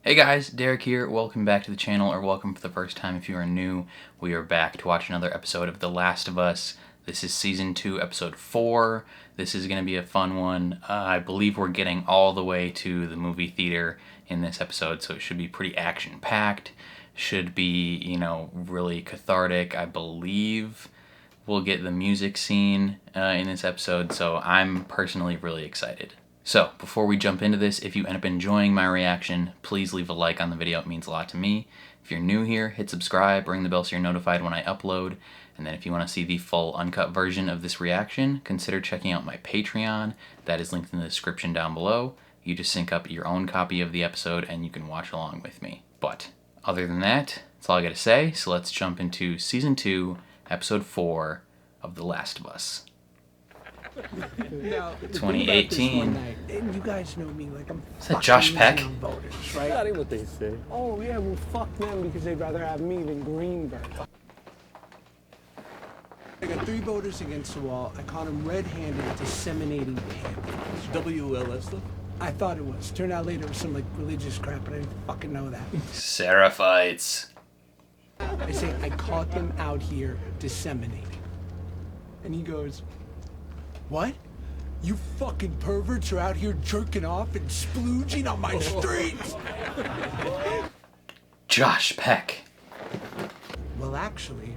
Hey guys, Derek here. Welcome back to the channel, or welcome for the first time if you are new. We are back to watch another episode of The Last of Us. This is Season 2, Episode 4. This is going to be a fun one. I believe we're getting all the way to the movie theater in this episode, so it should be pretty action-packed. Should be, really cathartic. I believe we'll get the music scene in this episode, so I'm personally really excited. So, before we jump into this, if you end up enjoying my reaction, please leave a like on the video. It means a lot to me. If you're new here, hit subscribe, ring the bell so you're notified when I upload. And then if you want to see the full uncut version of this reaction, consider checking out my Patreon. That is linked in the description down below. You just sync up your own copy of the episode and you can watch along with me. But, other than that, that's all I gotta say. So let's jump into Season 2, Episode 4 of The Last of Us. Now, 2018. And you guys know me, like I'm. Is that Josh Peck? Voters, right? That ain't what they say. Oh yeah, well fuck them because they'd rather have me than Greenberg. I got 3 voters against the wall. I caught him red-handed disseminating pamphlets. WLS stuff? I thought it was. Turned out later it was some like religious crap, but I didn't fucking know that. Sarapites. I say I caught them out here disseminating, and he goes, "What? You fucking perverts are out here jerking off and splooging on my streets?" Josh Peck. Well, actually,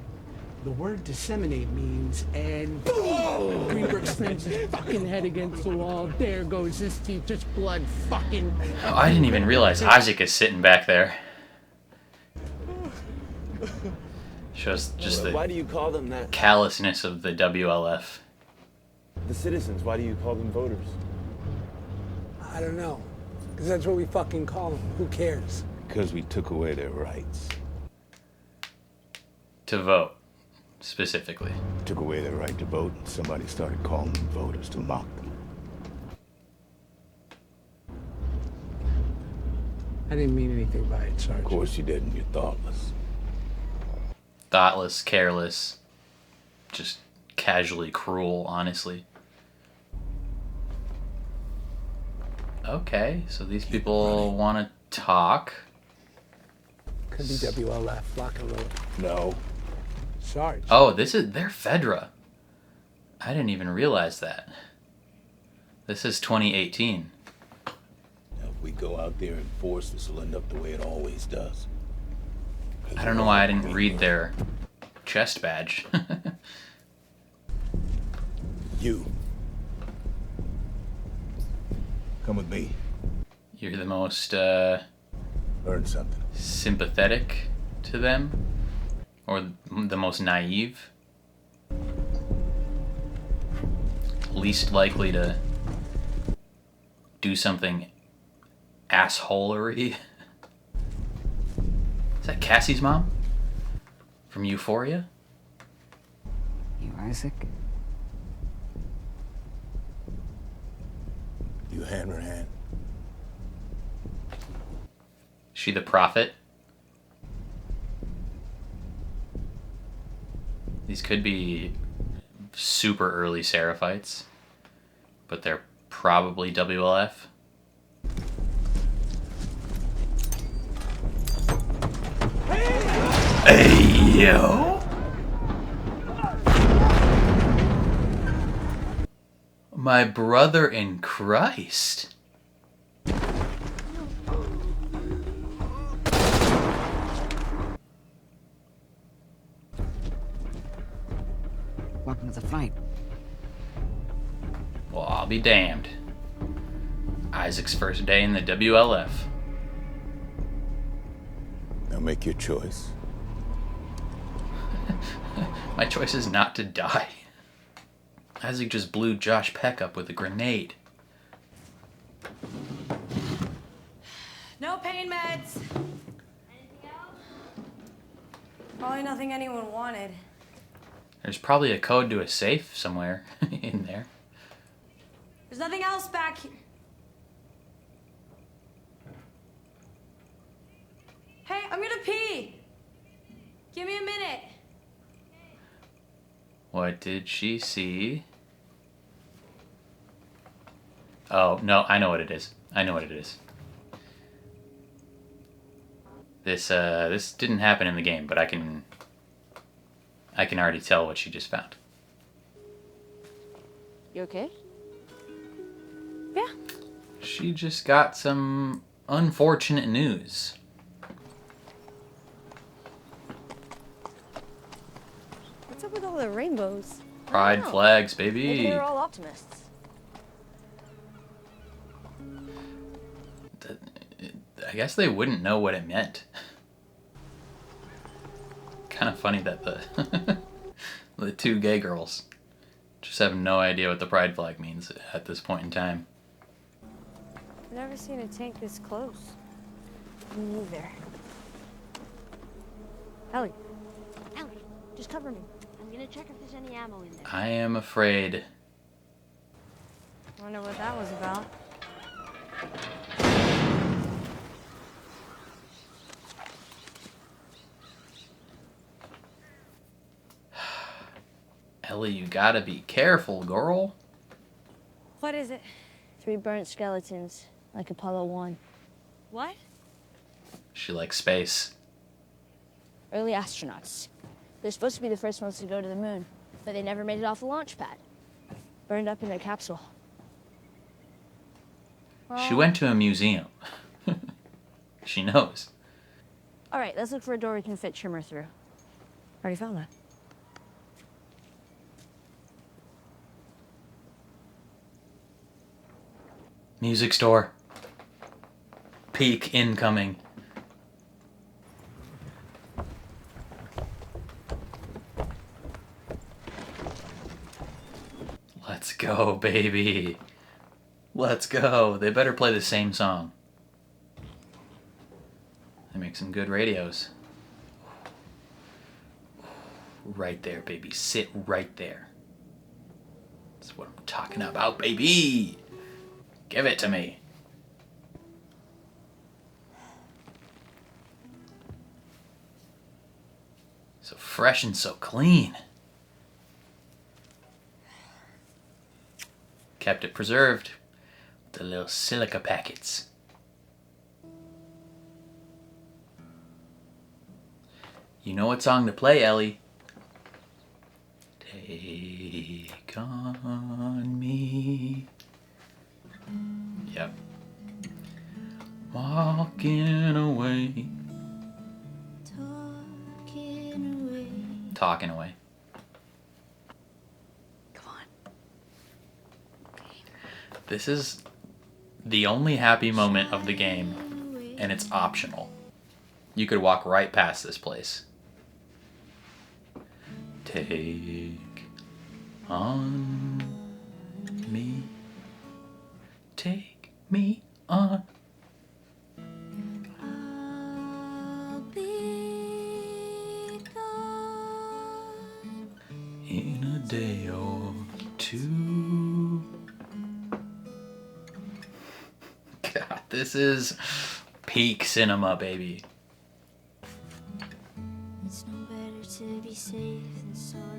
the word disseminate means, and boom! Greenberg slams his fucking head against the wall. There goes his teeth, just blood fucking. Oh, I didn't even realize Isaac is sitting back there. Shows just Why do the you call them that? callousness of the WLF. The citizens, why do you call them voters? I don't know, because that's what we fucking call them. Who cares? Because we took away their rights. To vote, specifically. Took away their right to vote, and somebody started calling them voters to mock them. I didn't mean anything by it, Sergeant. Of course you didn't, you're thoughtless. Thoughtless, careless, just casually cruel, honestly. Okay, so these people want to talk. Could be WLF, lock and load. No. Sarge. Oh, they're Fedra. I didn't even realize that. This is 2018. Now, if we go out there and force this, will end up the way it always does. I don't know why I didn't read their chest badge. You. Come with me. You're the most Learn something. sympathetic to them, or the most naive, least likely to do something assholery. Is that Cassie's mom from Euphoria? You Isaac? You hand her hand. She the prophet? These could be super early Saraphites, but they're probably WLF. Hey, yo! My brother in Christ. Welcome to the fight. Well, I'll be damned. Isaac's first day in the WLF. Now make your choice. My choice is not to die. Isaac just blew Josh Peck up with a grenade. No pain meds. Anything else? Probably nothing anyone wanted. There's probably a code to a safe somewhere in there. There's nothing else back here. Hey, I'm gonna pee. Give me a minute. What did she see? Oh, no, I know what it is. I know what it is. This didn't happen in the game, but I can already tell what she just found. You okay? Yeah. She just got some unfortunate news. What's up with all the rainbows? Pride flags, baby. Maybe they're all optimists. I guess they wouldn't know what it meant. Kind of funny that the two gay girls just have no idea what the pride flag means at this point in time. I've never seen a tank this close. Me neither. Ellie. Ellie, just cover me. I'm gonna check if there's any ammo in there. I am afraid. Wonder what that was about. Ellie, you gotta be careful, girl. What is it? 3 burnt skeletons, like Apollo 1. What? She likes space. Early astronauts. They're supposed to be the first ones to go to the moon, but they never made it off the launch pad. Burned up in their capsule. She went to a museum. She knows. All right, let's look for a door we can fit Shimmer through. Already found that. Music store. Peak incoming. Let's go, baby. Let's go. They better play the same song. They make some good radios. Right there, baby. Sit right there. That's what I'm talking about, baby. Give it to me. So fresh and so clean. Kept it preserved with the little silica packets. You know what song to play, Ellie. Take on me. Yep. Walking away. Talking away. Come on. This is the only happy moment of the game, and it's optional. You could walk right past this place. Take on me. Take me on. In a day or two. God, this is peak cinema, baby. It's no better to be safe than sorry.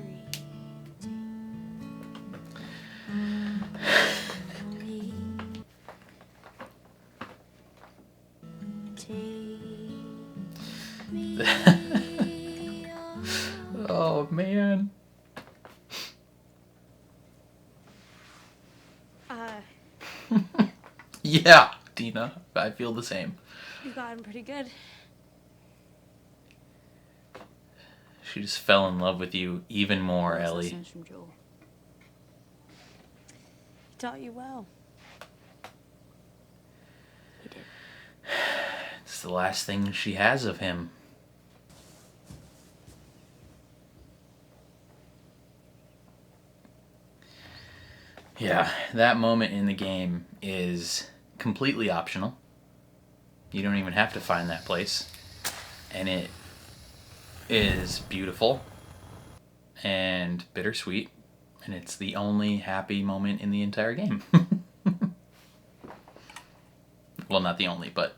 Oh, man. Yeah, Dina, I feel the same. You've gotten pretty good. She just fell in love with you even more, Ellie. Lessons from Joel. He taught you well. He did. It's the last thing she has of him. Yeah, that moment in the game is completely optional. You don't even have to find that place. And it is beautiful and bittersweet. And it's the only happy moment in the entire game. Well, not the only, but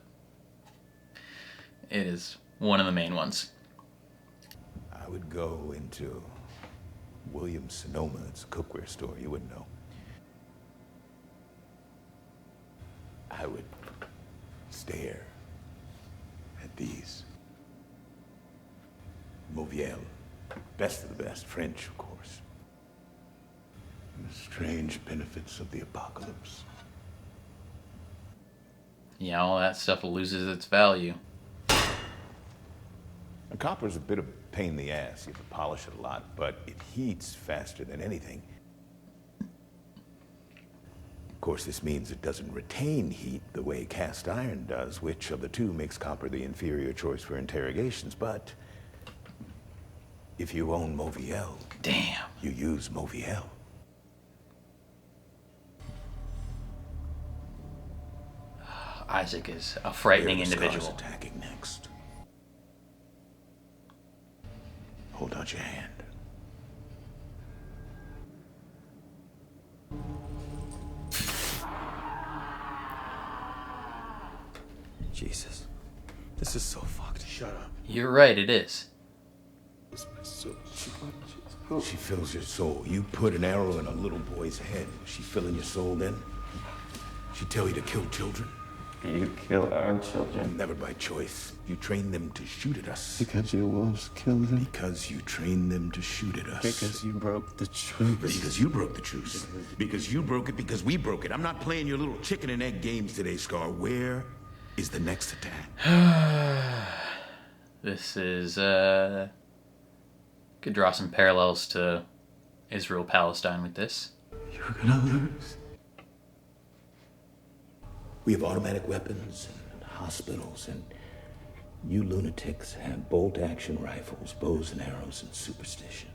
it is one of the main ones. I would go into Williams-Sonoma. It's a cookware store. You wouldn't know. I would stare at these Moel. Best of the best. French, of course. The strange benefits of the apocalypse. Yeah, all that stuff loses its value. A copper's a bit of a pain in the ass. You have to polish it a lot, but it heats faster than anything. Of course, this means it doesn't retain heat the way cast iron does, which of the two makes copper the inferior choice for interrogations. But if you own Moel, Damn. you use Moel. Isaac is a frightening Where are the individual. Scars attacking next? Hold out your hand. Jesus. This is so fucked. Shut up. You're right, it is. This is so... She fills your soul. You put an arrow in a little boy's head. She filling your soul then? She tell you to kill children? You kill our children. Never by choice. You train them to shoot at us. Because your wolves killed them. Because you train them to shoot at us. Because you broke the truth. Because you broke the truce. Because you broke it, because we broke it. I'm not playing your little chicken and egg games today, Scar. Where is the next attack? This is, could draw some parallels to Israel-Palestine with this. You're gonna lose. We have automatic weapons and hospitals, and you lunatics have bolt-action rifles, bows and arrows, and superstition.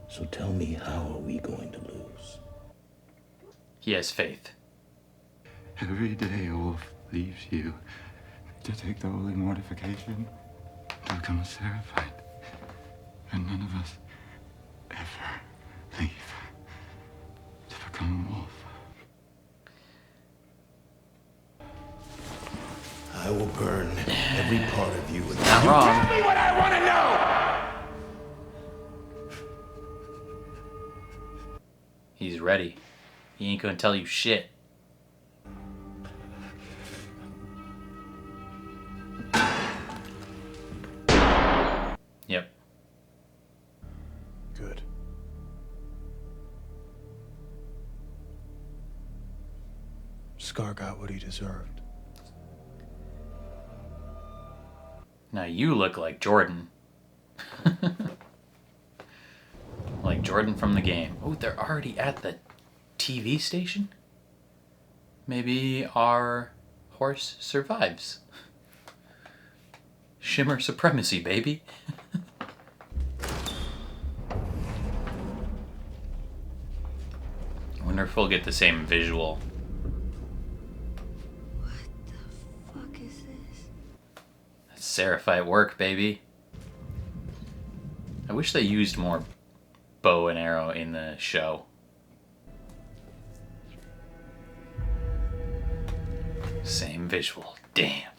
So tell me, how are we going to lose? He has faith. Every day a wolf leaves you to take the holy mortification to become a Sarapite. And none of us ever leave to become a wolf. I will burn every part of you. Not wrong. Tell me what I want to know! He's ready. He ain't gonna tell you shit. Yep. Good. Scar got what he deserved. Now you look like Jordan. Like Jordan from the game. Oh, they're already at the TV station? Maybe our horse survives. Shimmer supremacy, baby. I wonder if we'll get the same visual. What the fuck is this? That's Sarapite work, baby. I wish they used more bow and arrow in the show. Same visual. Damn.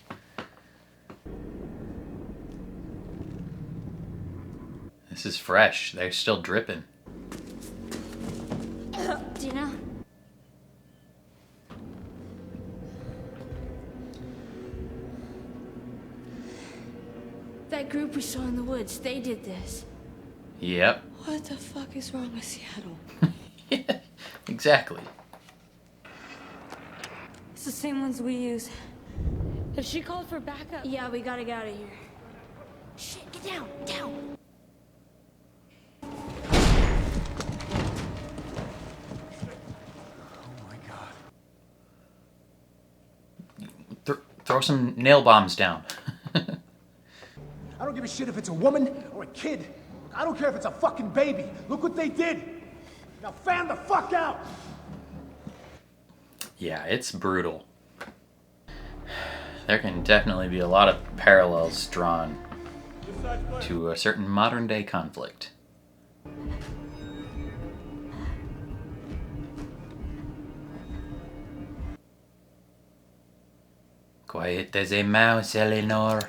This is fresh. They're still dripping. Dina? That group we saw in the woods, they did this. Yep. What the fuck is wrong with Seattle? Yeah, exactly. It's the same ones we use. If she called for backup. Yeah, we gotta get out of here. Shit, get down, down. Throw some nail bombs down. I don't give a shit if it's a woman or a kid. I don't care if it's a fucking baby. Look what they did. Now fan the fuck out. Yeah, it's brutal. There can definitely be a lot of parallels drawn to a certain modern day conflict. Quiet as a mouse, Eleanor.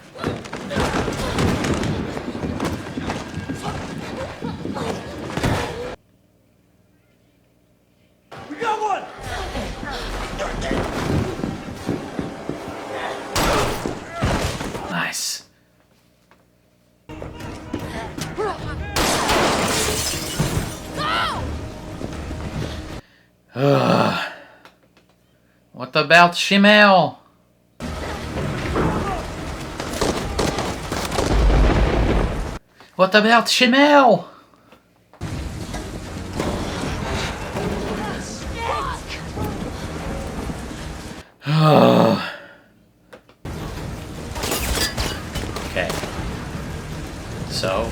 We got one. Nice. What about Shimmer? What about Shimmer? Okay. So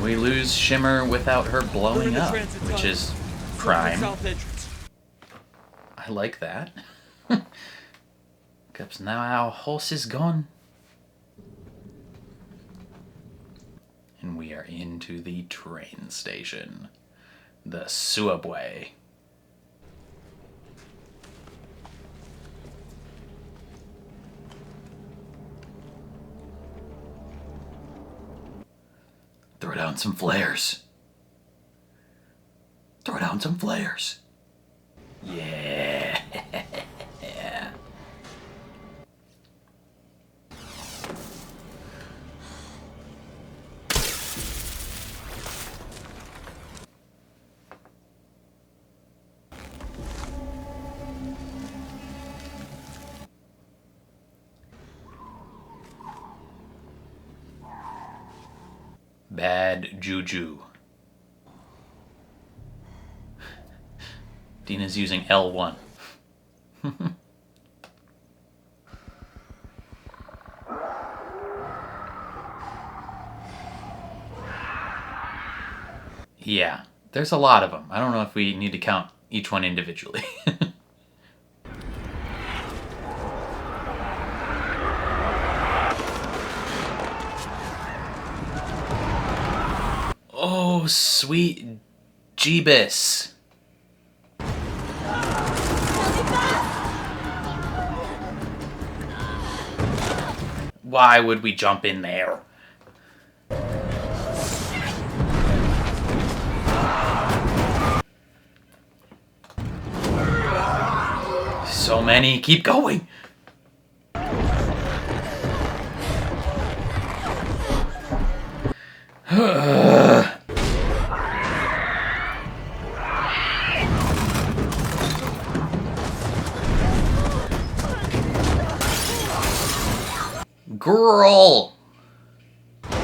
we lose Shimmer without her blowing up, which is crime. I like that. Because now our horse is gone. And we are into the train station. The subway. Throw down some flares. Throw down some flares. Yeah. Bad juju. Dina's using L1. Yeah, there's a lot of them. I don't know if we need to count each one individually. Oh, sweet Jeebus. Why would we jump in there? So many. Keep going. Girl. Ellie!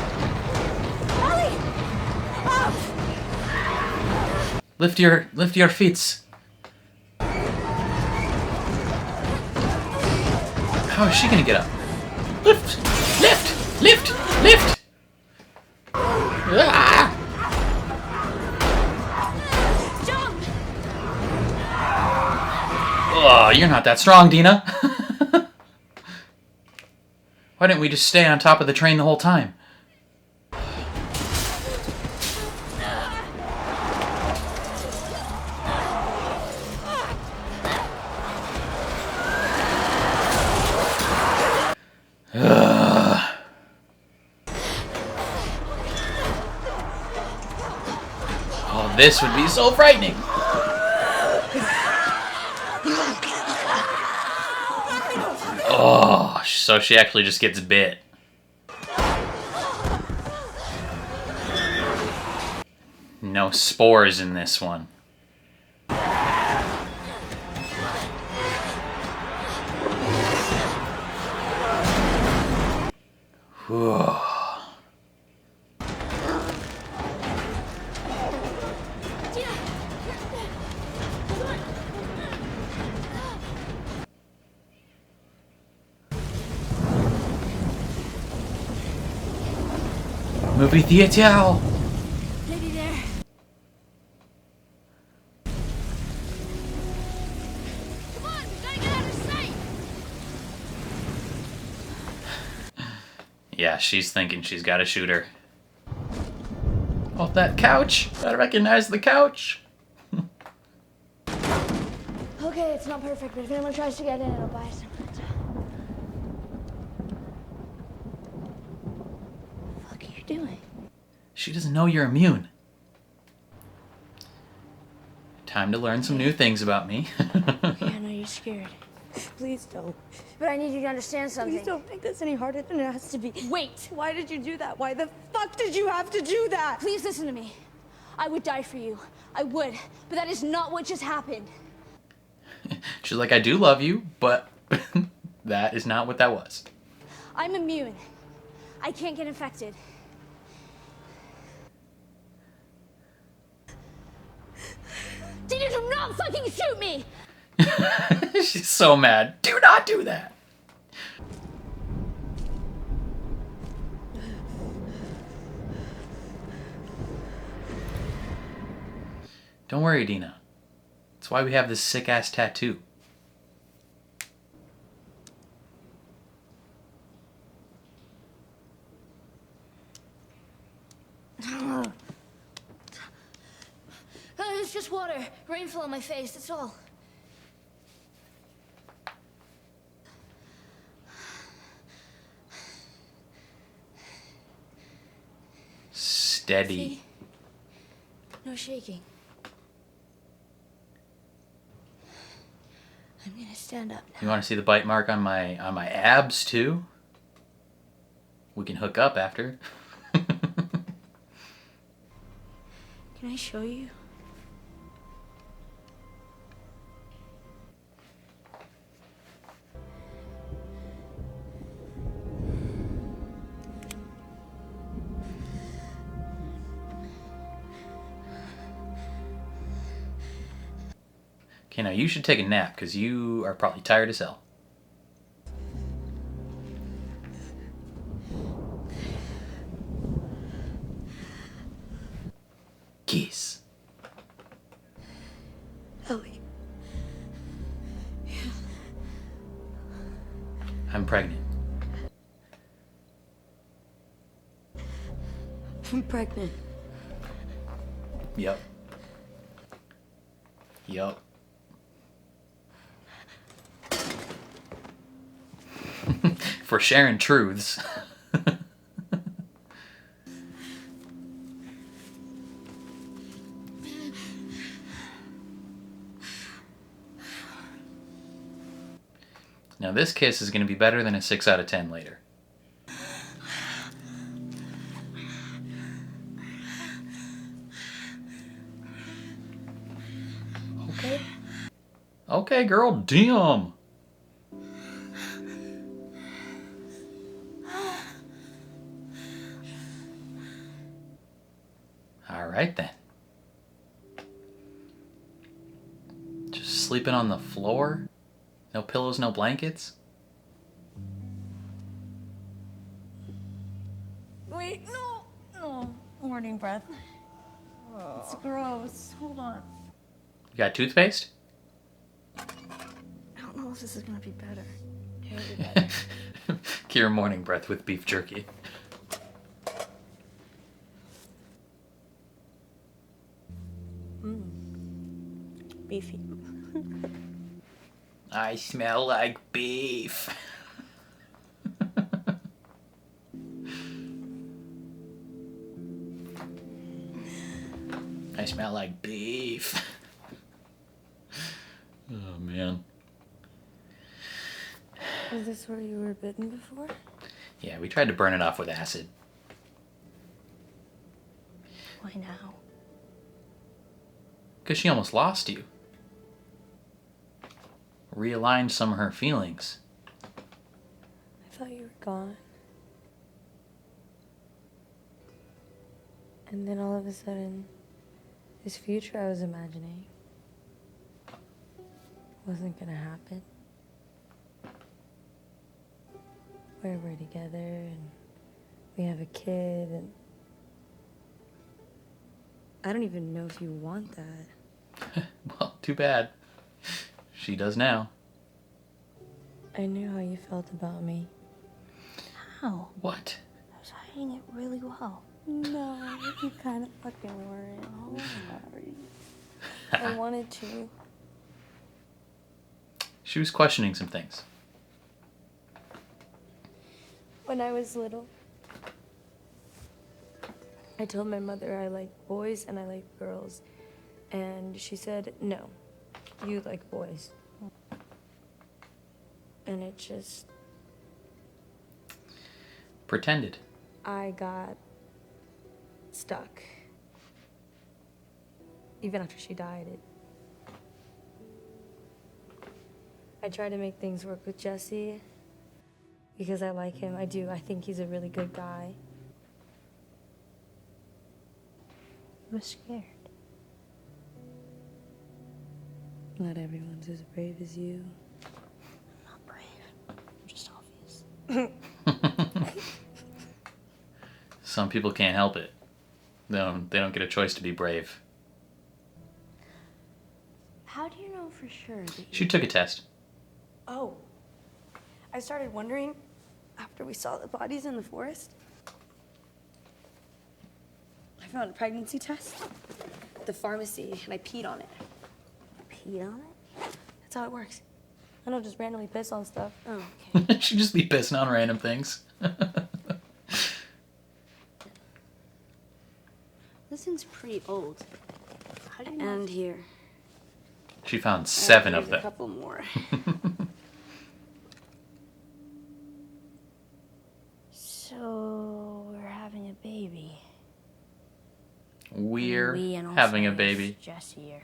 Up! Lift your feet. How is she gonna get up? Lift! Lift! Lift! Lift! Ah! Jump! Oh, you're not that strong, Dina. Why didn't we just stay on top of the train the whole time? Oh, this would be so frightening. Oh, so she actually just gets bit. No spores in this one. Whew. Movie theater. Maybe there. Come on, we gotta get out of sight. Yeah, she's thinking she's got to shoot her. Oh, that couch! I recognize the couch. Okay, it's not perfect, but if anyone tries to get in, it'll buy some. What are you doing? She doesn't know you're immune. Time to learn some new things about me. Okay, I know you're scared. Please don't. But I need you to understand something. Please don't make this any harder than it has to be. Wait! Why did you do that? Why the fuck did you have to do that? Please listen to me. I would die for you. I would. But that is not what just happened. She's like, I do love you, but that is not what that was. I'm immune. I can't get infected. Dina, do not fucking shoot me! She's so mad. Do not do that. Don't worry, Dina. That's why we have this sick-ass tattoo. It's just water. Rain fell on my face, that's all. Steady. See? No shaking. I'm gonna stand up now. You want to see the bite mark on my abs too? We can hook up after. Can I show you? Okay, now you should take a nap because you are probably tired as hell. Kiss. Ellie. I'm pregnant. I'm pregnant. Yep. Yep. For sharing truths. Now this kiss is going to be better than a 6 out of 10 later. Okay. Okay, girl, damn. All right then. Just sleeping on the floor? No pillows, no blankets? Wait, no, no. Morning breath. It's gross. Hold on. You got toothpaste? I don't know if this is gonna be better. It'll be better. Cure morning breath with beef jerky. Beefy. I smell like beef. I smell like beef. Oh man. Is this where you were bitten before? Yeah, we tried to burn it off with acid. Why now? Because she almost lost you. Realigned some of her feelings. I thought you were gone. And then all of a sudden, this future I was imagining wasn't gonna happen. Where we're together and we have a kid and I don't even know if you want that. Well, too bad. She does now. I knew how you felt about me. How? What? I was hiding it really well. No, you kind of fucking weren't. Oh, sorry. I wanted to. She was questioning some things. When I was little, I told my mother I like boys and I like girls. And she said, no, you like boys. And it just... Pretended. I got stuck. even after she died. I try to make things work with Jesse because I like him. I do. I think he's a really good guy. I was scared. Not everyone's as brave as you. I'm not brave. I'm just obvious. Some people can't help it. They don't get a choice to be brave. How do you know for sure that She took a test. Oh. I started wondering after we saw the bodies in the forest. I found a pregnancy test at the pharmacy and I peed on it. Peed on it? That's how it works. I don't just randomly piss on stuff. Oh, okay. She'd just be pissing on random things. This thing's pretty old. How do you know? And here. She found 7 of Here's them. A couple more. So we're having a baby. We're We and also having a it's baby. Jesse, or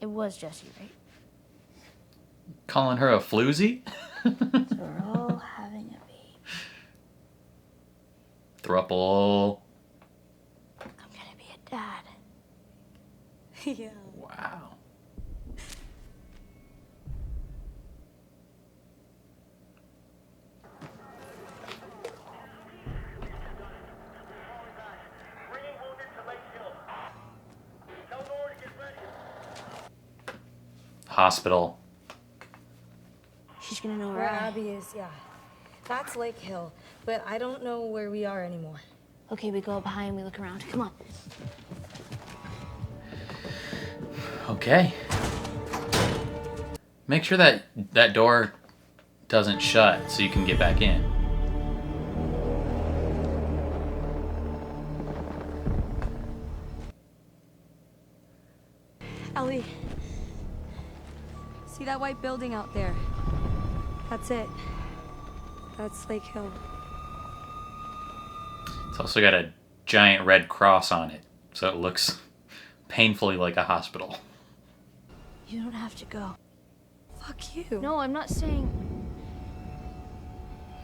it was Jesse, right? Calling her a floozy? So we're all having a baby. Thruple. I'm gonna be a dad. Yeah. Wow. Hospital. She's gonna know Where where I. Abby is, yeah. That's Lake Hill, but I don't know where we are anymore. Okay, we go up behind, we look around. Come on. Okay. Make sure that that door doesn't shut so you can get back in. Ellie, see that white building out there? That's it. That's Lake Hill. It's also got a giant red cross on it, so it looks painfully like a hospital. You don't have to go. Fuck you. No, I'm not saying.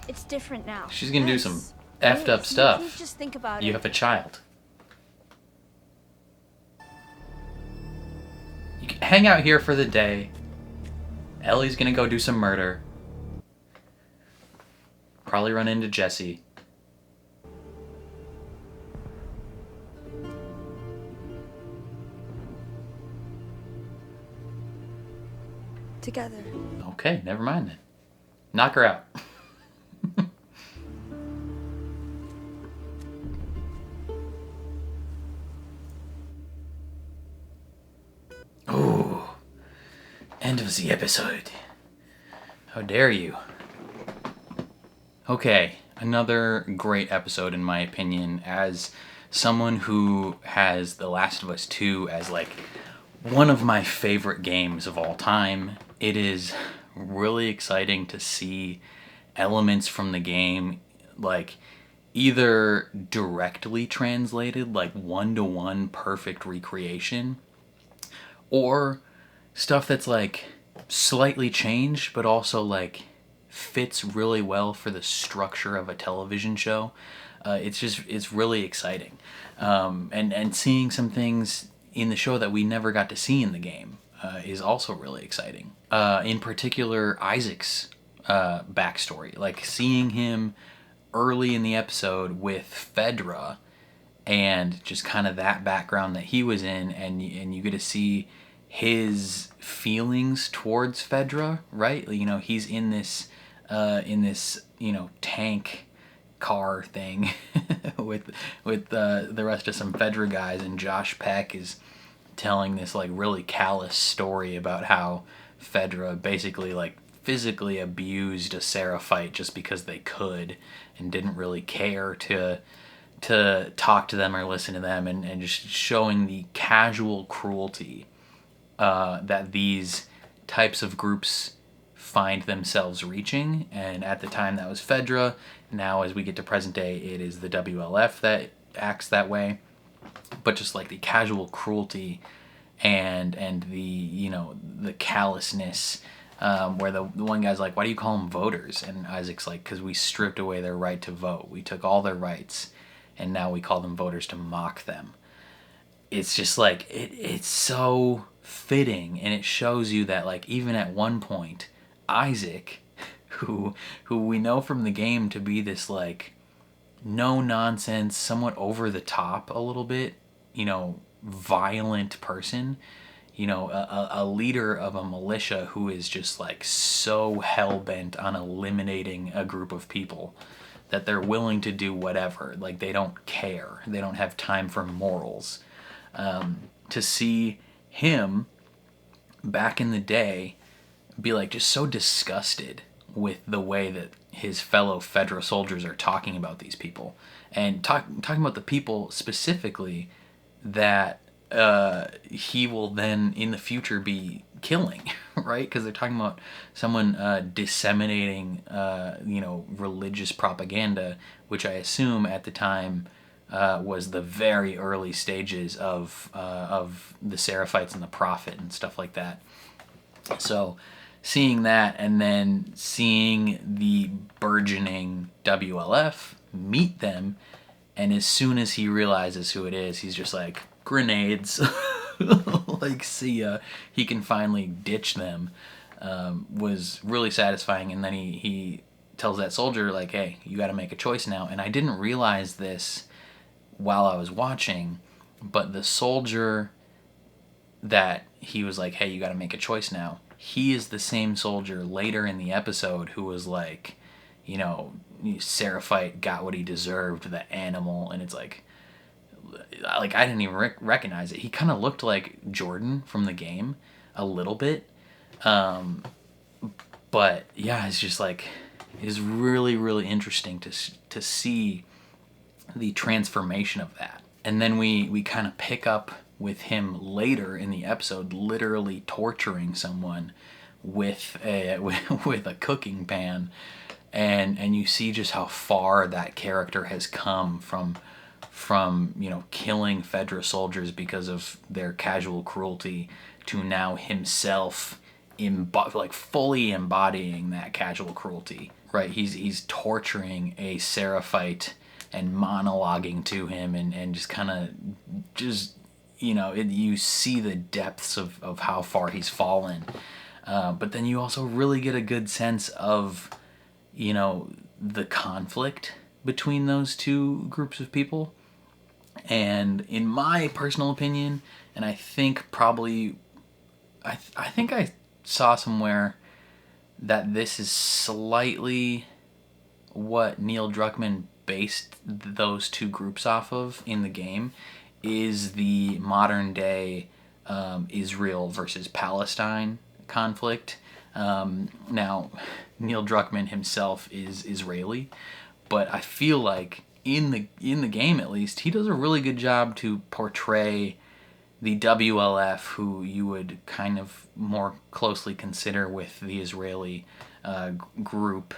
It's different now. She's gonna do some Yes, effed it up is. stuff. Please just think about You it. have a child. You can hang out here for the day. Ellie's gonna go do some murder. Probably run into Jesse. Together. Okay, never mind then. Knock her out. Oh, end of the episode. How dare you? Okay, another great episode in my opinion. As someone who has The Last of Us 2 as like one of my favorite games of all time, it is really exciting to see elements from the game like either directly translated, like one-to-one perfect recreation, or stuff that's like slightly changed but also like fits really well for the structure of a television show. It's really exciting, and seeing some things in the show that we never got to see in the game is also really exciting. In particular, Isaac's backstory, like seeing him early in the episode with Fedra, and just kind of that background that he was in, and you get to see his feelings towards Fedra, right? You know, he's in this tank car thing with the rest of some Fedra guys, and Josh Peck is telling this like really callous story about how Fedra basically like physically abused a Sarapite just because they could, and didn't really care to talk to them or listen to them, and just showing the casual cruelty that these types of groups find themselves reaching. And at the time that was Fedra. Now as we get to present day, it is the WLF that acts that way. but just like the casual cruelty and the, you know, the callousness, where the one guy's like, why do you call them voters? And Isaac's like, because we stripped away their right to vote. We took all their rights, and now we call them voters to mock them. It's just like, it's so fitting, and it shows you that, like, even at one point, Isaac, who we know from the game to be this, like, no nonsense, somewhat over the top a little bit, you know, violent person, you know, a leader of a militia who is just like so hell-bent on eliminating a group of people that they're willing to do whatever. Like, they don't care. They don't have time for morals. To see him back in the day be like just so disgusted with the way that his fellow federal soldiers are talking about these people, and talking about the people specifically that he will then in the future be killing, right? Because they're talking about someone disseminating, you know, religious propaganda, which I assume at the time was the very early stages of the Saraphites and the Prophet and stuff like that. So seeing that, and then seeing the burgeoning WLF meet them, and as soon as he realizes who it is, he's just like, grenades. Like, see ya. He can finally ditch them. Was really satisfying. And then he tells that soldier, like, hey, you got to make a choice now. And I didn't realize this while I was watching, but the soldier that he was like, hey, you got to make a choice now, he is the same soldier later in the episode who was like, you know, Sarapite got what he deserved, the animal. And it's like I didn't even recognize it. He kind of looked like Jordan from the game a little bit. But yeah, it's just like, it's really, really interesting to see the transformation of that. And then we kind of pick up with him later in the episode literally torturing someone with a cooking pan, and you see just how far that character has come from you know, killing Fedra soldiers because of their casual cruelty to now himself like fully embodying that casual cruelty, right? He's torturing a Seraphite and monologuing to him, and just kind of just, you know, you see the depths of how far he's fallen. But then you also really get a good sense of, you know, the conflict between those two groups of people. And in my personal opinion, and I think probably, I think I saw somewhere that this is slightly what Neil Druckmann based those two groups off of in the game, is the modern day Israel versus Palestine conflict. Now, Neil Druckmann himself is Israeli, but I feel like in the game, at least, he does a really good job to portray the WLF, who you would kind of more closely consider with the Israeli group.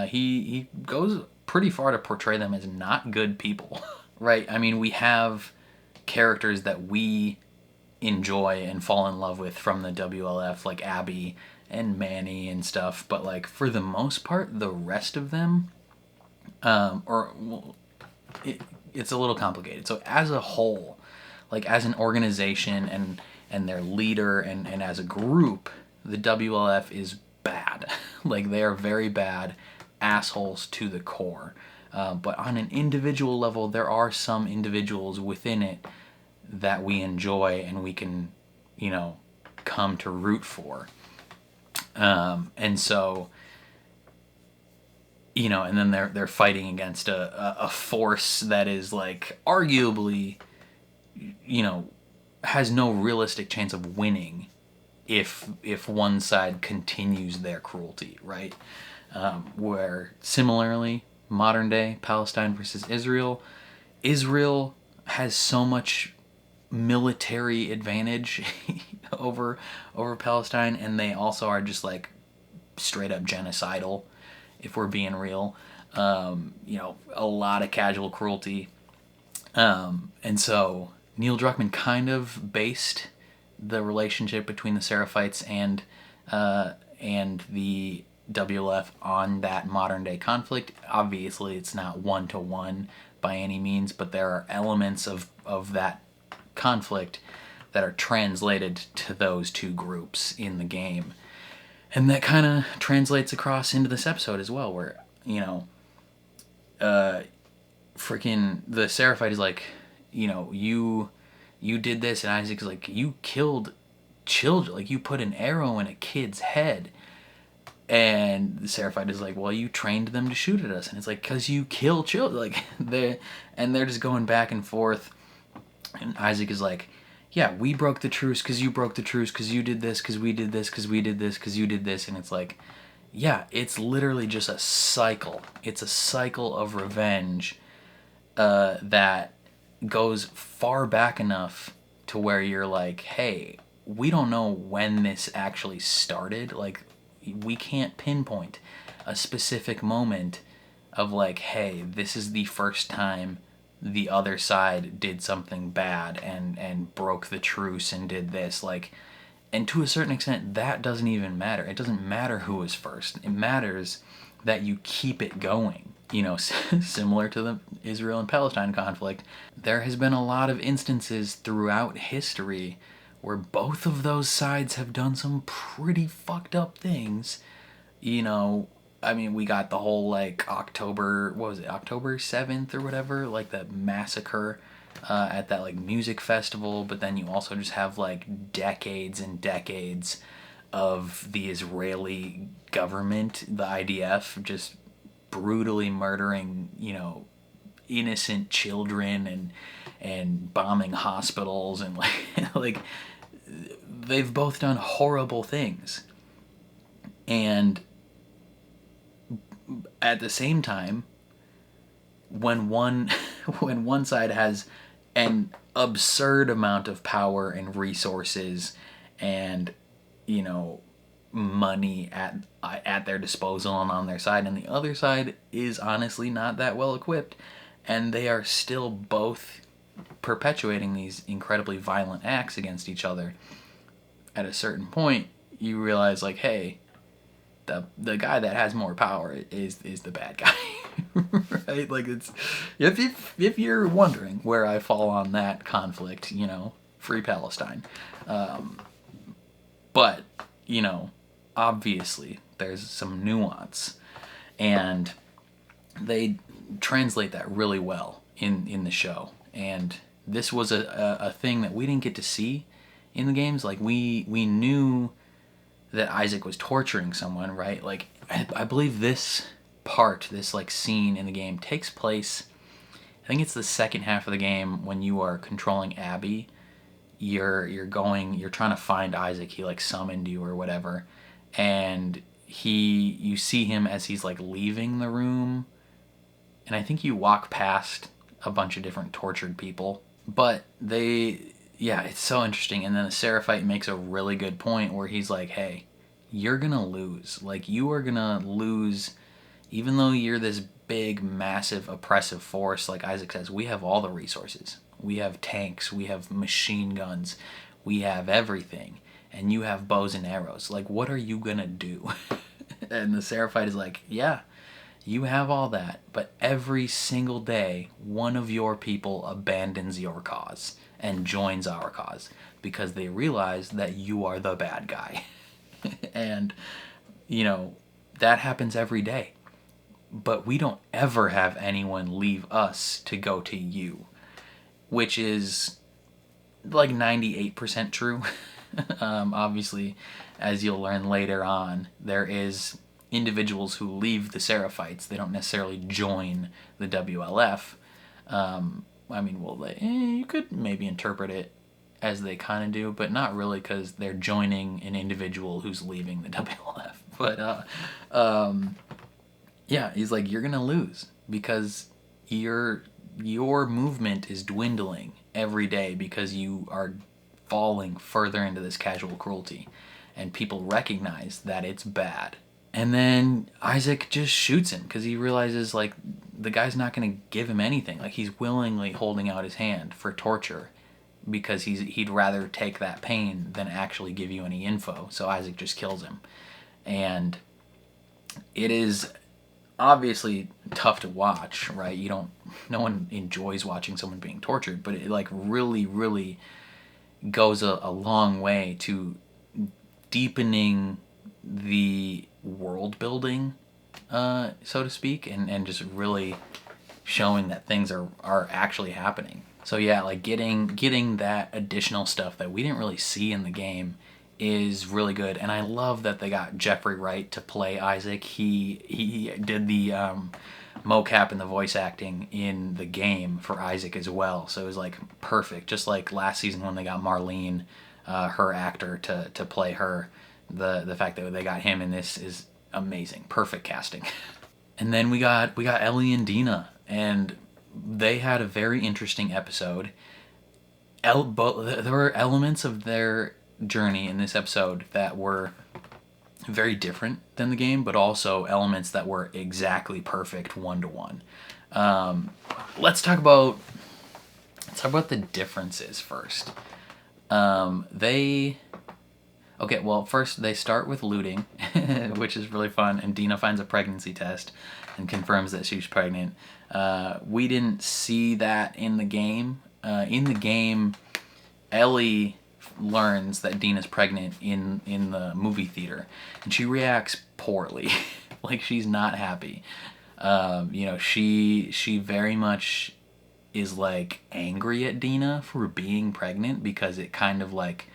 He goes pretty far to portray them as not good people, right? I mean, we have characters that we enjoy and fall in love with from the WLF, like Abby and Manny and stuff, but like for the most part, the rest of them, it's a little complicated. So as a whole, like as an organization and their leader and as a group, the WLF is bad. Like, they are very bad assholes to the core. But on an individual level, there are some individuals within it that we enjoy and we can, you know, come to root for. And so, you know, and then they're fighting against a force that is like arguably, you know, has no realistic chance of winning if one side continues their cruelty, right? Where similarly, modern day Palestine versus Israel has so much military advantage over Palestine, and they also are just like straight up genocidal, if we're being real. You know, a lot of casual cruelty. And so Neil Druckmann kind of based the relationship between the Seraphites and the WLF on that modern day conflict. Obviously, it's not one-to-one by any means, but there are elements of that conflict that are translated to those two groups in the game. And that kind of translates across into this episode as well, where, you know, freaking the Seraphite is like, you know, you did this, and Isaac's like, you killed children, like you put an arrow in a kid's head. And the Seraphite is like, well, you trained them to shoot at us. And it's like, because you kill children. Like, they're just going back and forth. And Isaac is like, yeah, we broke the truce because you broke the truce, because you did this, because we did this, because we did this, because you did this. And it's like, yeah, it's literally just a cycle. It's a cycle of revenge that goes far back enough to where you're like, hey, we don't know when this actually started. Like, we can't pinpoint a specific moment of like, hey, this is the first time the other side did something bad and broke the truce and did this. Like, and to a certain extent, that doesn't even matter. It doesn't matter who was first. It matters that you keep it going. You know, similar to the Israel and Palestine conflict, there has been a lot of instances throughout history where both of those sides have done some pretty fucked up things. You know, I mean, we got the whole, like, October 7th or whatever, like, that massacre at that, like, music festival, but then you also just have, like, decades and decades of the Israeli government, the IDF, just brutally murdering, you know, innocent children and bombing hospitals, and like they've both done horrible things. And at the same time, when one side has an absurd amount of power and resources and, you know, money at their disposal and on their side, and the other side is honestly not that well equipped, and they are still both perpetuating these incredibly violent acts against each other, at a certain point you realize, like, hey, the guy that has more power is the bad guy. Right? Like, it's if you're wondering where I fall on that conflict, you know, free Palestine. But, you know, obviously there's some nuance, and they translate that really well in the show. And this was a thing that we didn't get to see in the games. Like, we knew that Isaac was torturing someone, right? Like, I believe this part, this, like, scene in the game takes place, I think it's the second half of the game, when you are controlling Abby. You're trying to find Isaac. He, like, summoned you or whatever, and you see him as he's, like, leaving the room, and I think you walk past a bunch of different tortured people. But it's so interesting. And then the Seraphite makes a really good point where he's like, hey, you're gonna lose. Like, you are gonna lose, even though you're this big, massive, oppressive force. Like Isaac says, we have all the resources. We have tanks, we have machine guns, we have everything. And you have bows and arrows. Like, what are you gonna do? And the Seraphite is like, yeah, you have all that, but every single day, one of your people abandons your cause and joins our cause because they realize that you are the bad guy. And, you know, that happens every day. But we don't ever have anyone leave us to go to you, which is like 98% true. Obviously, as you'll learn later on, there is individuals who leave the Seraphites. They don't necessarily join the WLF. I mean, well, you could maybe interpret it as they kind of do, but not really, because they're joining an individual who's leaving the WLF. But yeah, he's like, you're gonna lose because your movement is dwindling every day because you are falling further into this casual cruelty, and people recognize that it's bad. And then Isaac just shoots him because he realizes, like, the guy's not going to give him anything. Like, he's willingly holding out his hand for torture. because he'd rather take that pain than actually give you any info. So Isaac just kills him. And it is obviously tough to watch, right? No one enjoys watching someone being tortured, but it like really, really goes a long way to deepening the world building, so to speak, and just really showing that things are actually happening. So yeah, like getting that additional stuff that we didn't really see in the game is really good. And I love that they got Jeffrey Wright to play Isaac. He did the mocap and the voice acting in the game for Isaac as well. So it was like perfect. Just like last season when they got Marlene, her actor, to play her. The fact that they got him in this is amazing. Perfect casting. And then we got Ellie and Dina, and they had a very interesting episode. There were elements of their journey in this episode that were very different than the game, but also elements that were exactly perfect 1-to-1. Let's talk about the differences first. Okay, well, first they start with looting, which is really fun, and Dina finds a pregnancy test and confirms that she's pregnant. We didn't see that in the game. In the game, Ellie learns that Dina's pregnant in the movie theater, and she reacts poorly. Like, she's not happy. She very much is like angry at Dina for being pregnant, because it kind of like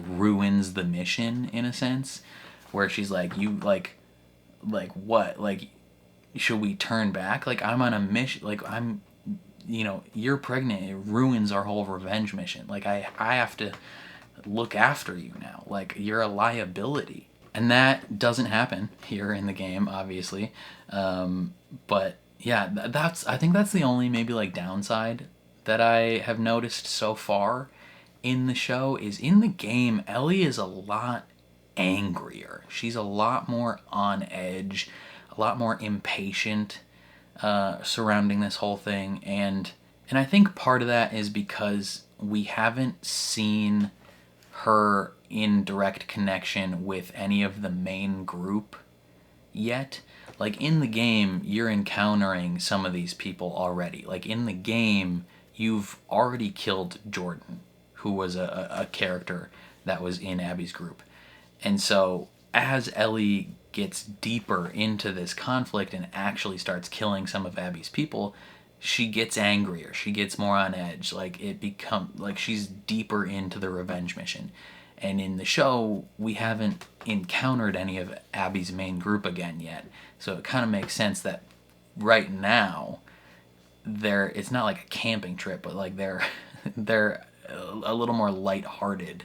ruins the mission in a sense, where she's like, you like what, like, should we turn back? Like, I'm on a mission, like, I'm, you're pregnant, it ruins our whole revenge mission. Like, I have to look after you now, like, you're a liability. And that doesn't happen here in the game, obviously. But yeah, I think that's the only maybe like downside that I have noticed so far in the show. Is in the game, Ellie is a lot angrier. She's a lot more on edge, a lot more impatient surrounding this whole thing. And I think part of that is because we haven't seen her in direct connection with any of the main group yet. Like, in the game, you're encountering some of these people already. Like, in the game, you've already killed Jordan, who was a character that was in Abby's group. And so, as Ellie gets deeper into this conflict and actually starts killing some of Abby's people, she gets angrier. She gets more on edge. Like, she's deeper into the revenge mission. And in the show, we haven't encountered any of Abby's main group again yet. So it kind of makes sense that right now, it's not like a camping trip, but like they're a little more lighthearted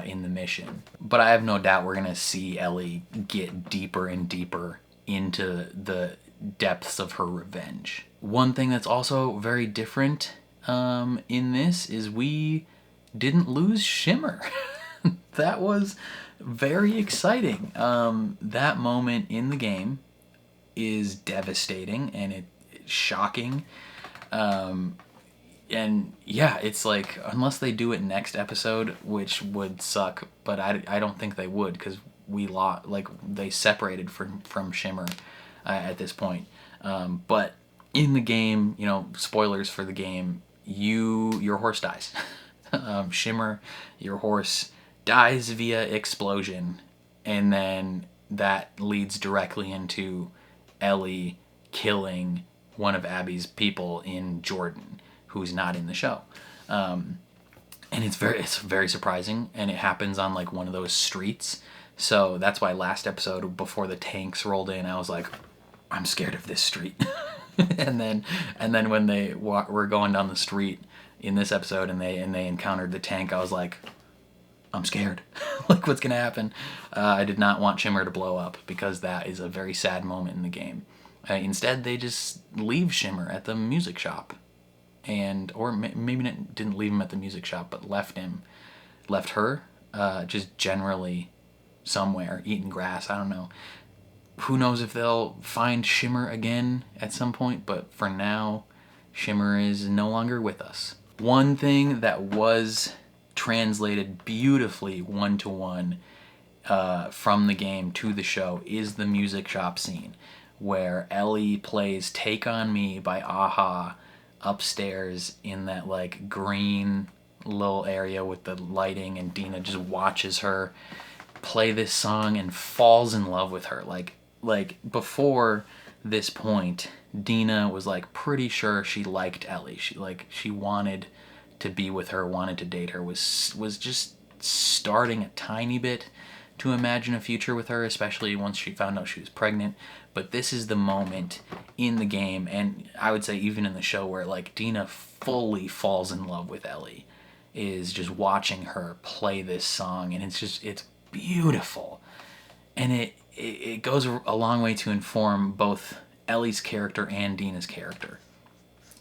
in the mission. But I have no doubt we're going to see Ellie get deeper and deeper into the depths of her revenge. One thing that's also very different in this is we didn't lose Shimmer. That was very exciting. That moment in the game is devastating, and it's shocking. And yeah, it's like, unless they do it next episode, which would suck, but I don't think they would, because we lost, like, they separated from Shimmer at this point. But in the game, spoilers for the game, your horse dies. Shimmer, your horse, dies via explosion, and then that leads directly into Ellie killing one of Abby's people in Jordan, who's not in the show. And it's very surprising, and it happens on like one of those streets. So that's why last episode, before the tanks rolled in, I was like, I'm scared of this street. and then when they were going down the street in this episode and they encountered the tank, I was like, I'm scared. Like, what's gonna happen? I did not want Shimmer to blow up, because that is a very sad moment in the game. Instead, they just leave Shimmer at the music shop, or maybe didn't leave him at the music shop, but left her, just generally somewhere eating grass. I don't know. Who knows if they'll find Shimmer again at some point? But for now, Shimmer is no longer with us. One thing that was translated beautifully one-to-one from the game to the show is the music shop scene, where Ellie plays Take On Me by Aha upstairs in that like green little area with the lighting, and Dina just watches her play this song and falls in love with her. Like before this point, Dina was like pretty sure she liked Ellie. She wanted to be with her, wanted to date her, was just starting a tiny bit to imagine a future with her, especially once she found out she was pregnant. But this is the moment in the game, and I would say even in the show, where like Dina fully falls in love with Ellie, is just watching her play this song, and it's beautiful. And it goes a long way to inform both Ellie's character and Dina's character,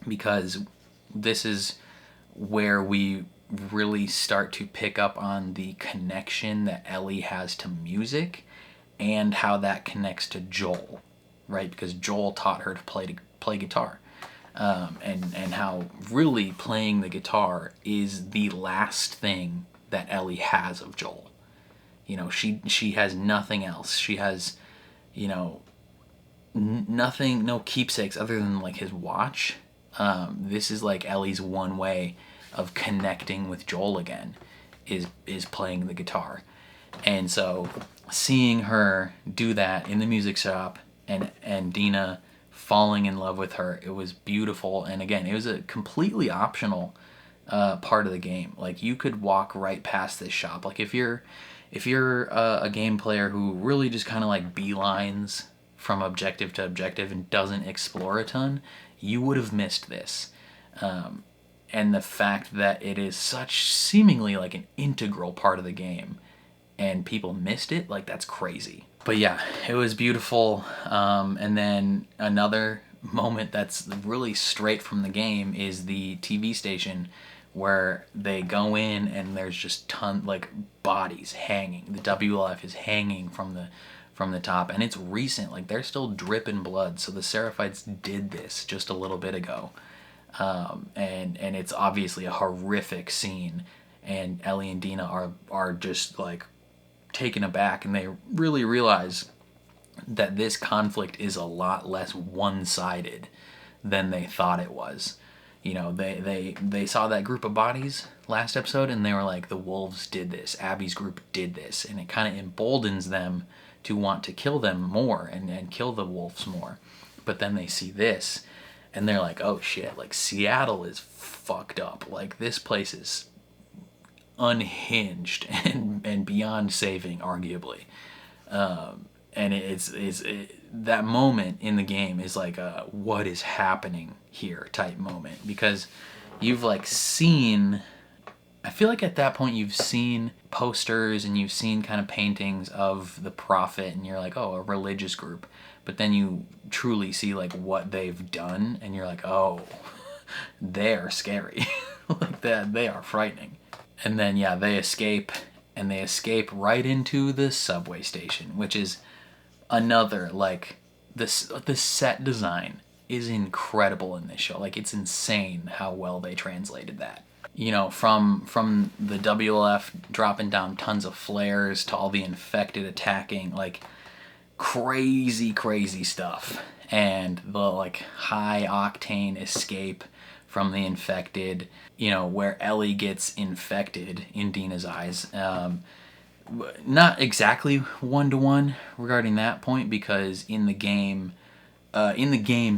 because this is where we really start to pick up on the connection that Ellie has to music and how that connects to Joel, right? Because Joel taught her to play guitar, and how really playing the guitar is the last thing that Ellie has of Joel. You know, she has nothing else. She has, you know, nothing, no keepsakes other than like his watch. This is like Ellie's one way of connecting with Joel again, is playing the guitar. And so seeing her do that in the music shop, and Dina falling in love with her, it was beautiful. And again, it was a completely optional part of the game. Like, you could walk right past this shop. Like, if you're a game player who really just kind of like beelines from objective to objective and doesn't explore a ton, you would have missed this. And the fact that it is such seemingly like an integral part of the game and people missed it, like, that's crazy. But yeah, it was beautiful. And then another moment that's really straight from the game is the TV station, where they go in and there's just like bodies hanging. The WLF is hanging from the top, and it's recent. Like, they're still dripping blood. So the Serapites did this just a little bit ago. And it's obviously a horrific scene, and Ellie and Dina are just like taken aback, and they really realize that this conflict is a lot less one-sided than they thought it was. You know, they saw that group of bodies last episode, and they were like, the wolves did this, Abby's group did this, and it kind of emboldens them to want to kill them more and kill the wolves more. But then they see this, and they're like, oh shit, like, Seattle is fucked up. Like, this place is unhinged and beyond saving, arguably. And it's that moment in the game is like a what is happening here type moment, because you've like seen, I feel like at that point you've seen posters and you've seen kind of paintings of the Prophet, and you're like, oh, a religious group. But then you truly see like what they've done, and you're like, oh, they're scary. Like, that, they are frightening. And then yeah, they escape, and they escape right into the subway station, which is another, like, the set design is incredible in this show. Like, it's insane how well they translated that. You know, from the WLF dropping down tons of flares to all the infected attacking, like, crazy stuff. And the like high octane escape from the infected, you know, where Ellie gets infected in Dina's eyes. Not exactly one-to-one regarding that point, because in the game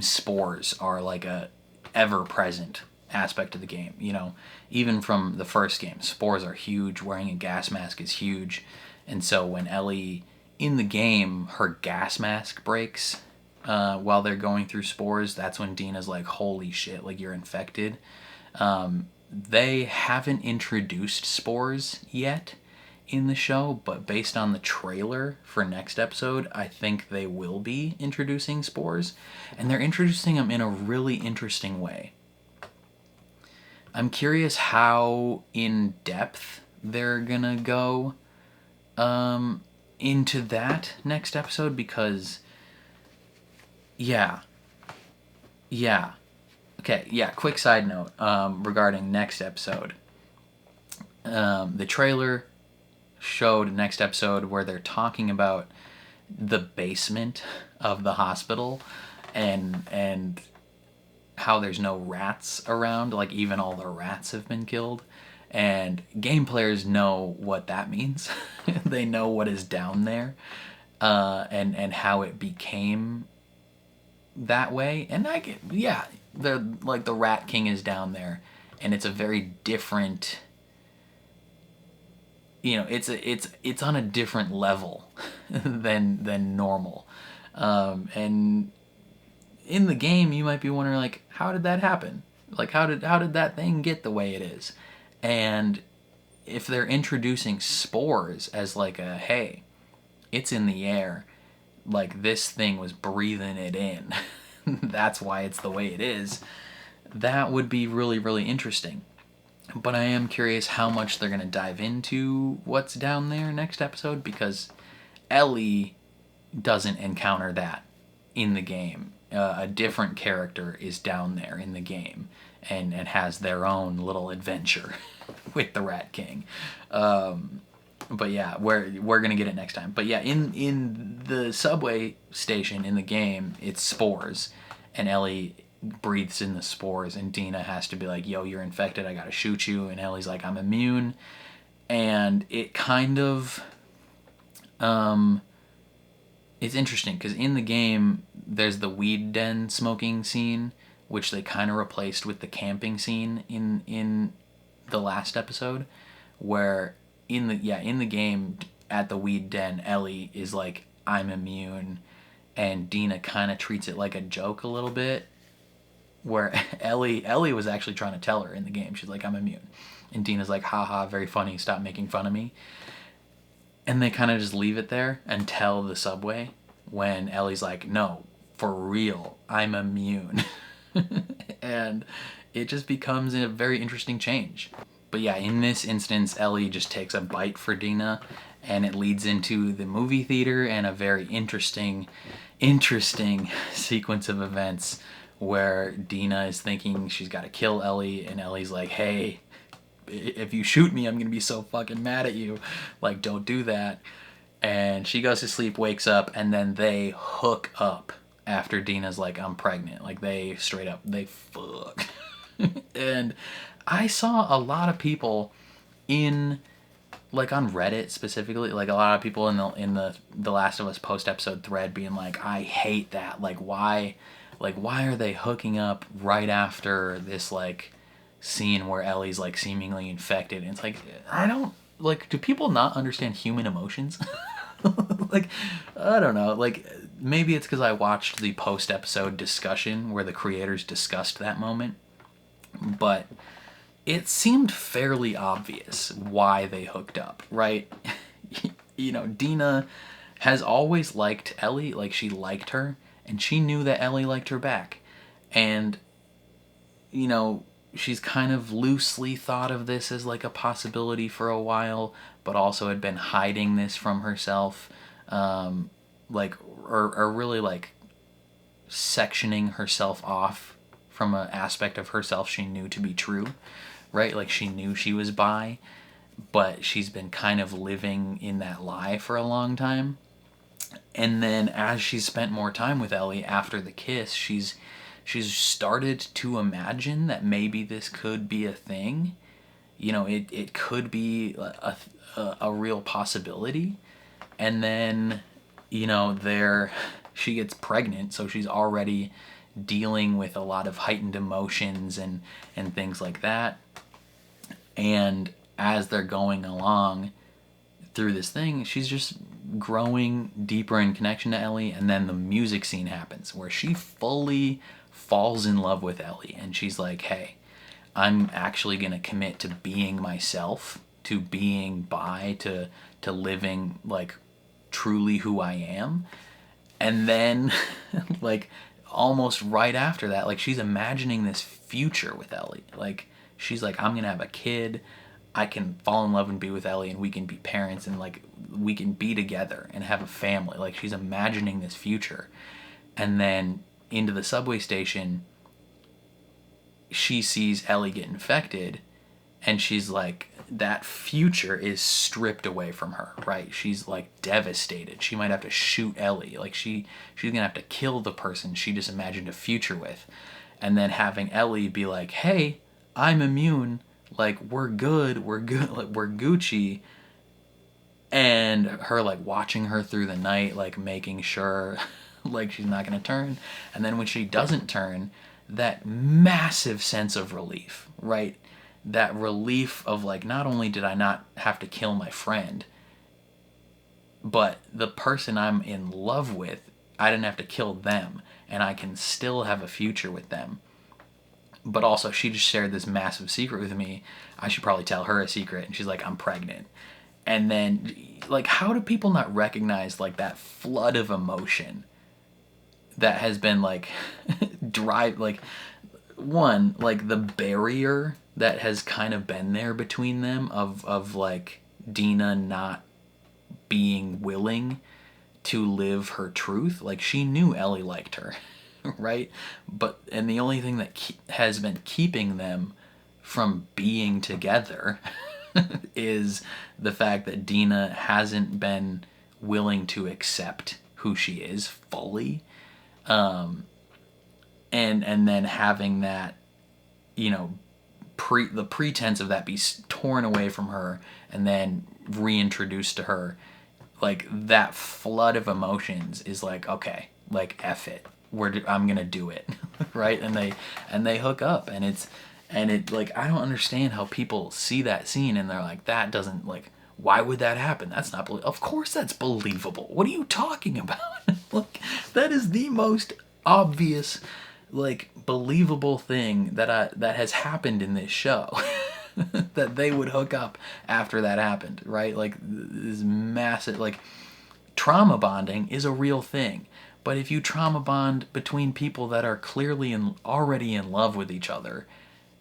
spores are like a ever-present aspect of the game. You know, even from the first game, spores are huge. Wearing a gas mask is huge. And so when Ellie, in the game, her gas mask breaks while they're going through spores, that's when Dina's like, holy shit, like, you're infected. They haven't introduced spores yet in the show, but based on the trailer for next episode, I think they will be introducing spores, and they're introducing them in a really interesting way. I'm curious how in depth they're gonna go into that next episode, because yeah, Okay, yeah, quick side note regarding next episode. The trailer showed next episode where they're talking about the basement of the hospital and how there's no rats around, like even all the rats have been killed. And game players know what that means. They know what is down there, and how it became that way. And I get, yeah, the Rat King is down there, and it's a very different, it's on a different level than normal. And in the game, you might be wondering, like, how did that happen? Like, how did that thing get the way it is? And if they're introducing spores as like a, hey, it's in the air, like this thing was breathing it in, that's why it's the way it is, that would be really, really interesting. But I am curious how much they're going to dive into what's down there next episode, because Ellie doesn't encounter that in the game. A different character is down there in the game and has their own little adventure with the Rat King. But yeah, we're gonna get it next time. But yeah, in the subway station in the game, it's spores, and Ellie breathes in the spores, and Dina has to be like, yo, you're infected, I gotta shoot you, and Ellie's like, I'm immune. And it kind of it's interesting because in the game there's the weed den smoking scene, which they kind of replaced with the camping scene in the last episode, where in the game at the weed den, Ellie is like, I'm immune, and Dina kind of treats it like a joke a little bit, where Ellie was actually trying to tell her in the game, she's like, I'm immune, and Dina's like, haha, very funny, stop making fun of me. And they kind of just leave it there until the subway, when Ellie's like, no, for real, I'm immune. And it just becomes a very interesting change. But yeah, in this instance, Ellie just takes a bite for Dina, and it leads into the movie theater and a very interesting sequence of events where Dina is thinking she's got to kill Ellie, and Ellie's like, hey, if you shoot me, I'm going to be so fucking mad at you. Like, don't do that. And she goes to sleep, wakes up, and then they hook up after Dina's like, I'm pregnant. Like, they straight up, they fuck. And I saw a lot of people on Reddit specifically, like a lot of people in the Last of Us post-episode thread being like, I hate that. Like, why are they hooking up right after this, like, scene where Ellie's like seemingly infected? And it's like, I don't, like, do people not understand human emotions? Like, I don't know, like, maybe it's because I watched the post-episode discussion where the creators discussed that moment, but it seemed fairly obvious why they hooked up, right? Dina has always liked Ellie, like, she liked her, and she knew that Ellie liked her back, and she's kind of loosely thought of this as like a possibility for a while, but also had been hiding this from herself, or really like sectioning herself off from an aspect of herself she knew to be true, right? Like, she knew she was bi, but she's been kind of living in that lie for a long time. And then as she's spent more time with Ellie after the kiss, she's started to imagine that maybe this could be a thing. It could be a real possibility. And then, she gets pregnant, so she's already dealing with a lot of heightened emotions and things like that. And as they're going along through this thing, she's just growing deeper in connection to Ellie. And then the music scene happens where she fully falls in love with Ellie, and she's like, hey, I'm actually going to commit to being myself, to being bi, to living like truly who I am. And then like almost right after that, like, she's imagining this future with Ellie. Like, she's like, I'm going to have a kid, I can fall in love and be with Ellie, and we can be parents, and like we can be together and have a family. Like, she's imagining this future. And then into the subway station, she sees Ellie get infected, and she's like, that future is stripped away from her, right? She's like devastated. She might have to shoot Ellie. Like she's gonna have to kill the person she just imagined a future with. And then having Ellie be like, hey, I'm immune, like we're good, like we're Gucci. And her like watching her through the night, like making sure like she's not gonna turn. And then when she doesn't turn, that massive sense of relief, right? That relief of like, not only did I not have to kill my friend, but the person I'm in love with, I didn't have to kill them, and I can still have a future with them. But also, she just shared this massive secret with me. I should probably tell her a secret. And she's like, I'm pregnant. And then, like, how do people not recognize, like, that flood of emotion that has been, like, one, like, the barrier that has kind of been there between them of like, Dina not being willing to live her truth. Like, she knew Ellie liked her, right? And the only thing that has been keeping them from being together is the fact that Dina hasn't been willing to accept who she is fully. And then having that, you know, the pretense of that be torn away from her and then reintroduced to her, like that flood of emotions is like, okay, like F it, I'm gonna do it, right? And they hook up, and it like, I don't understand how people see that scene and they're like, that doesn't, like, why would that happen? That's not of course that's believable. What are you talking about? Like, that is the most obvious, like, believable thing that has happened in this show. That they would hook up after that happened, right? Like, this massive, like, trauma bonding is a real thing. But if you trauma bond between people that are clearly already in love with each other,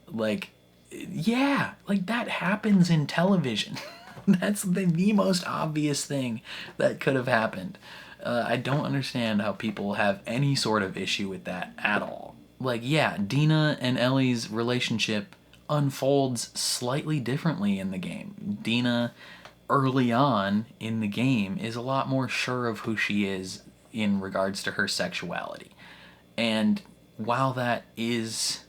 like, yeah, like, that happens in television. That's the most obvious thing that could have happened. I don't understand how people have any sort of issue with that at all. Like, yeah, Dina and Ellie's relationship unfolds slightly differently in the game. Dina, early on in the game, is a lot more sure of who she is in regards to her sexuality. And while that is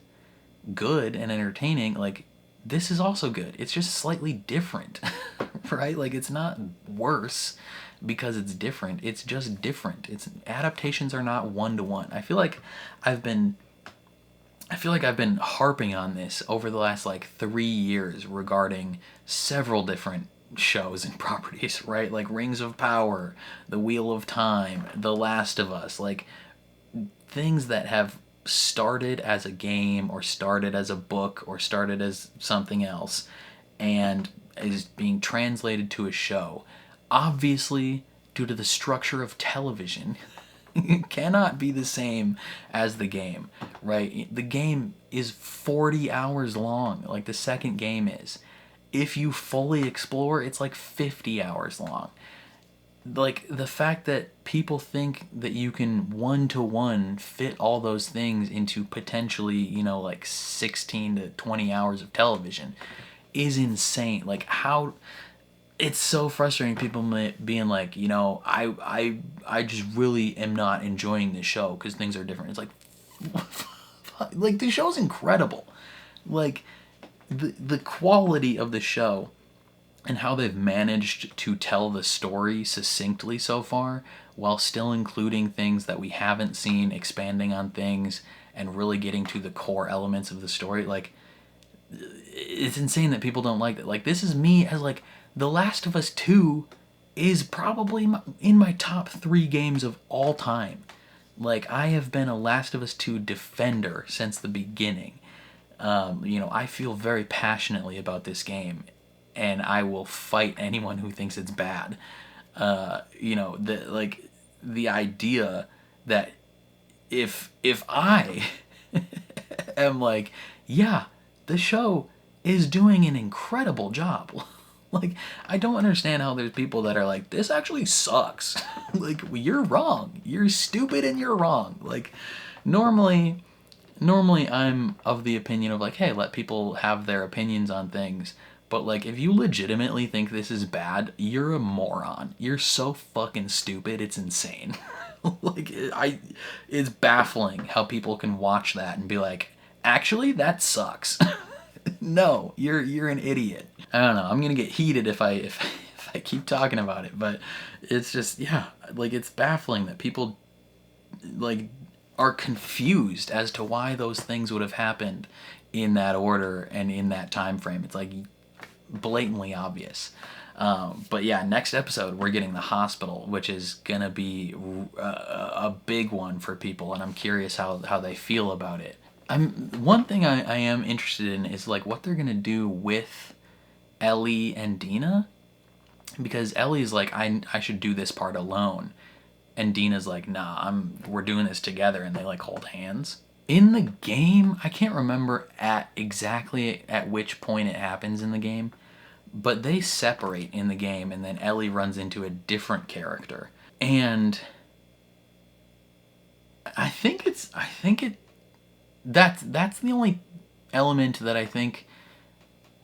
good and entertaining, like, this is also good. It's just slightly different, right? Like, it's not worse because it's different. It's just different. Adaptations are not one-to-one. I feel like I've been harping on this over the last, like, 3 years regarding several different shows and properties, right? Like Rings of Power, The Wheel of Time, The Last of Us, like, things that have started as a game or started as a book or started as something else and is being translated to a show. Obviously, due to the structure of television, it cannot be the same as the game, right? The game is 40 hours long, like the second game is. If you fully explore, it's like 50 hours long. Like, the fact that people think that you can one-to-one fit all those things into potentially, you know, like 16 to 20 hours of television is insane. Like, how... It's so frustrating, people being like, you know, I just really am not enjoying this show because things are different. It's like, like, the show's incredible. Like, the quality of the show and how they've managed to tell the story succinctly so far while still including things that we haven't seen, expanding on things, and really getting to the core elements of the story. Like, it's insane that people don't like that. Like, this is me as, like, The Last of Us 2 is probably in my top 3 games of all time. Like, I have been a Last of Us 2 defender since the beginning. You know, I feel very passionately about this game, and I will fight anyone who thinks it's bad. You know, the idea that if I am like, yeah, the show is doing an incredible job. Like, I don't understand how there's people that are like, this actually sucks. Like, you're wrong. You're stupid and you're wrong. Like, normally, normally I'm of the opinion of like, hey, let people have their opinions on things. But like, if you legitimately think this is bad, you're a moron. You're so fucking stupid. It's insane. Like, it's baffling how people can watch that and be like, actually, that sucks. No, you're an idiot. I don't know. I'm gonna get heated if I keep talking about it, but it's just, yeah, like, it's baffling that people like are confused as to why those things would have happened in that order and in that time frame. It's like blatantly obvious. But yeah, next episode we're getting the hospital, which is gonna be a big one for people, and I'm curious how they feel about it. One thing I am interested in is like what they're gonna do with Ellie and Dina, because Ellie's like, I should do this part alone, and Dina's like, nah, we're doing this together, and they like hold hands. In the game, I can't remember exactly at which point it happens in the game, but they separate in the game, and then Ellie runs into a different character. And that's the only element that I think,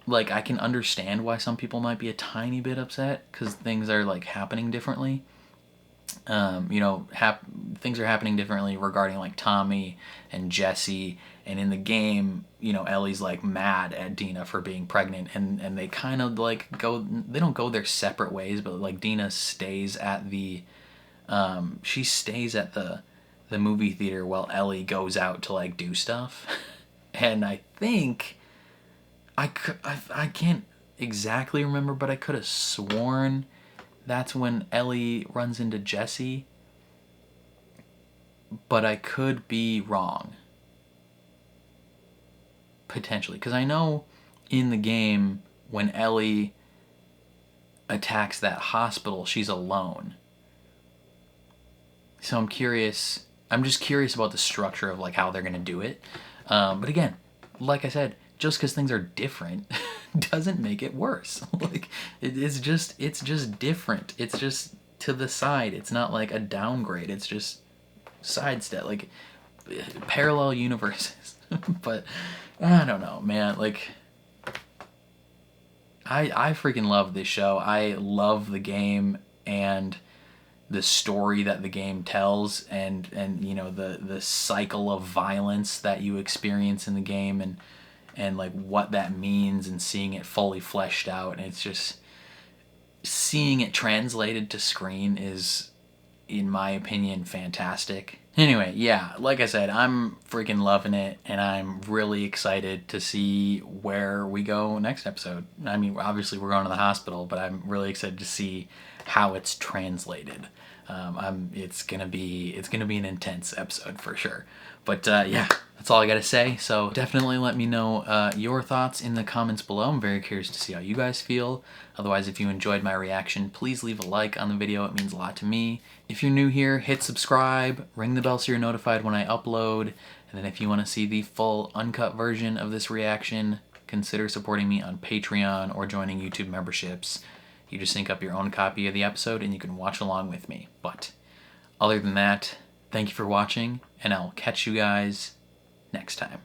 like, I can understand why some people might be a tiny bit upset, because things are like happening differently. You know, things are happening differently regarding like Tommy and Jesse, and in the game, you know, Ellie's like mad at Dina for being pregnant, and they kind of like they don't go their separate ways, but like Dina stays at the the movie theater while Ellie goes out to like do stuff. And I think I can't exactly remember, but I could have sworn that's when Ellie runs into Jesse, but I could be wrong. Potentially, because I know in the game when Ellie attacks that hospital, she's alone. So I'm curious. I'm just curious about the structure of like how they're gonna do it. But again, like I said, just because things are different doesn't make it worse. Like it's just different. It's just to the side. It's not like a downgrade. It's just sidestep, like parallel universes. But I don't know, man. Like I freaking love this show. I love the game and the story that the game tells, and you know, the cycle of violence that you experience in the game, and like what that means, and seeing it fully fleshed out. And it's just, seeing it translated to screen is, in my opinion, fantastic. Anyway, yeah, like I said, I'm freaking loving it, and I'm really excited to see where we go next episode. I mean, obviously we're going to the hospital, but I'm really excited to see how it's translated. It's gonna be an intense episode for sure. But yeah, that's all I gotta say. So definitely let me know your thoughts in the comments below. I'm very curious to see how you guys feel. Otherwise, if you enjoyed my reaction, please leave a like on the video. It means a lot to me. If you're new here, hit subscribe, ring the bell so you're notified when I upload. And then if you want to see the full uncut version of this reaction, consider supporting me on Patreon or joining YouTube memberships. You just sync up your own copy of the episode and you can watch along with me. But other than that, thank you for watching, and I'll catch you guys next time.